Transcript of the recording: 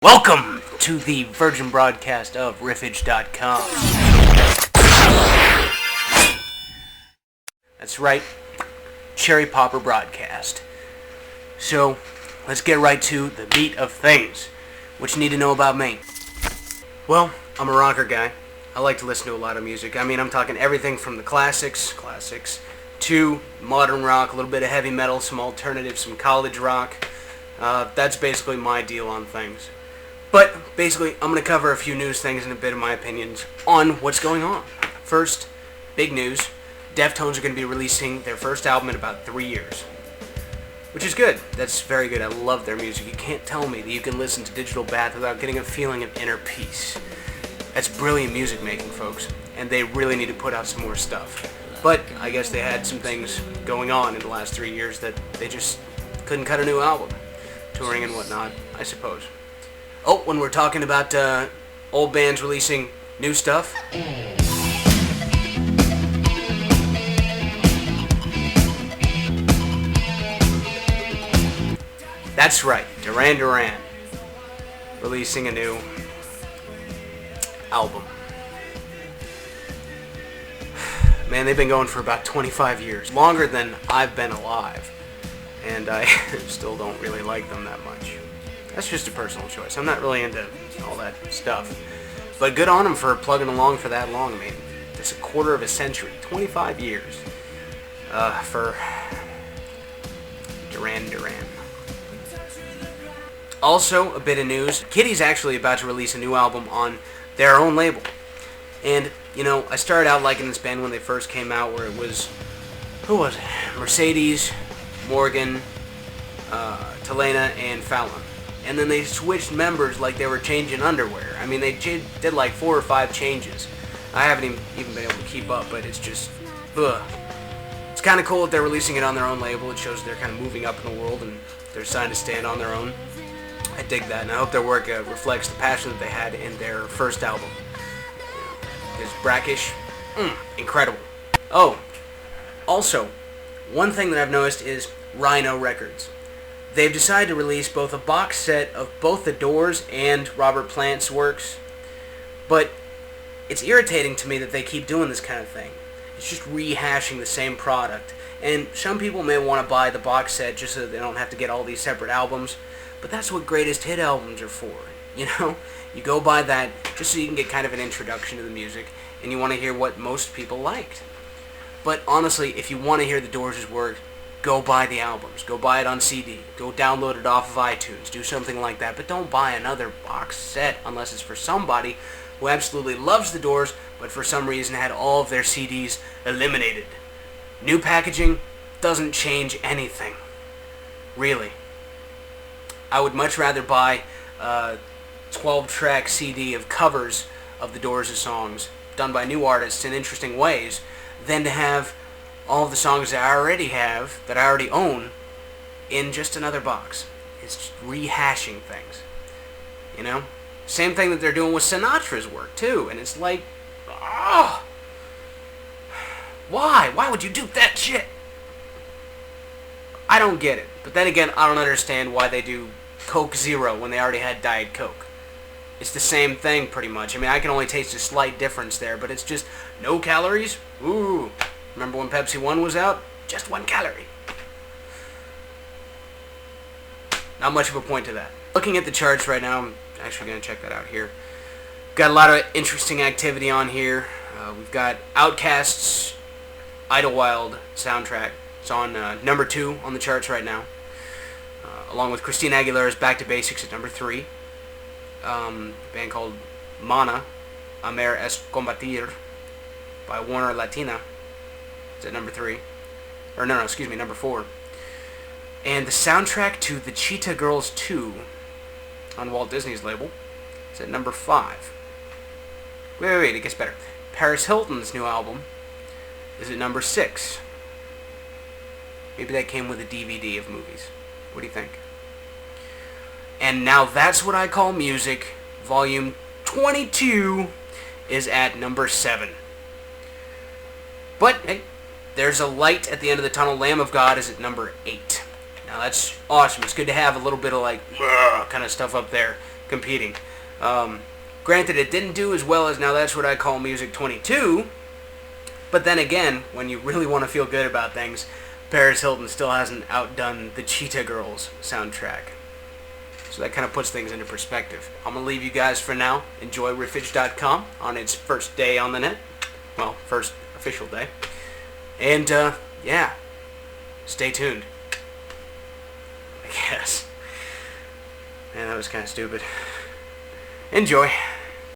Welcome to the Virgin broadcast of Riffage.com. That's right, Cherry Popper broadcast. So, let's get right to the meat of things. What you need to know about me. Well, I'm a rocker guy. I like to listen to a lot of music. I mean, I'm talking everything from the classics, to modern rock, a little bit of heavy metal, some alternative, some college rock. That's basically my deal on things. But basically, I'm going to cover a few news things and a bit of my opinions on what's going on. First, big news. Deftones are going to be releasing their first album in about 3 years. Which is good. That's very good. I love their music. You can't tell me that you can listen to Digital Bath without getting a feeling of inner peace. That's brilliant music making, folks. And they really need to put out some more stuff. But I guess they had some things going on in the last 3 years that they just couldn't cut a new album. Touring and whatnot, I suppose. Oh, when we're talking about old bands releasing new stuff. That's right, Duran Duran releasing a new album. Man, they've been going for about 25 years, longer than I've been alive, and I still don't really like them that much. That's just a personal choice. I'm not really into all that stuff. But good on them for plugging along for that long. I mean, it's a quarter of a century, 25 years for Duran Duran. Also, a bit of news. Kitty's actually about to release a new album on their own label. And, you know, I started out liking this band when they first came out, where it was, who was it? Mercedes, Morgan, Telena, and Fallon. And then they switched members like they were changing underwear. I mean, they did like 4 or 5 changes. I haven't even been able to keep up, but it's just, ugh. It's kind of cool that they're releasing it on their own label. It shows they're kind of moving up in the world and they're deciding to stand on their own. I dig that, and I hope their work reflects the passion that they had in their first album. It's brackish, incredible. Oh, also, one thing that I've noticed is Rhino Records. They've decided to release both a box set of both the Doors and Robert Plant's works, but it's irritating to me that they keep doing this kind of thing. It's just rehashing the same product, and some people may want to buy the box set just so that they don't have to get all these separate albums, but that's what greatest hit albums are for, you know? You go buy that just so you can get kind of an introduction to the music, and you want to hear what most people liked. But honestly, if you want to hear the Doors' work, go buy the albums. Go buy it on CD. Go download it off of iTunes. Do something like that. But don't buy another box set unless it's for somebody who absolutely loves the Doors, but for some reason had all of their CDs eliminated. New packaging doesn't change anything. Really. I would much rather buy a 12-track CD of covers of the Doors' songs done by new artists in interesting ways than to have all of the songs that I already have, that I already own, in just another box. It's just rehashing things. You know? Same thing that they're doing with Sinatra's work, too. And it's like, oh, why? Why would you do that shit? I don't get it. But then again, I don't understand why they do Coke Zero when they already had Diet Coke. It's the same thing, pretty much. I mean, I can only taste a slight difference there, but it's just no calories. Ooh. Remember when Pepsi 1 was out? Just 1 calorie. Not much of a point to that. Looking at the charts right now, I'm actually going to check that out here. Got a lot of interesting activity on here. We've got Outkast's Idlewild soundtrack. It's on number 2 on the charts right now. Along with Christina Aguilera's Back to Basics at number 3. A band called Mana, Amer es Combatir, by Warner Latina. At number 3. Or no, excuse me, number 4. And the soundtrack to The Cheetah Girls 2 on Walt Disney's label is at number 5. Wait, it gets better. Paris Hilton's new album is at number 6. Maybe that came with a DVD of movies. What do you think? And Now That's What I Call Music, volume 22, is at number 7. But, hey, there's a light at the end of the tunnel. Lamb of God is at number 8. Now that's awesome. It's good to have a little bit of like kind of stuff up there competing. Granted, it didn't do as well as Now That's What I Call Music 22, but then again, when you really want to feel good about things, Paris Hilton still hasn't outdone the Cheetah Girls soundtrack. So that kind of puts things into perspective. I'm going to leave you guys for now. Enjoy riffage.com on its first day on the net. Well, first official day. And, yeah, stay tuned. I guess. Man, that was kind of stupid. Enjoy.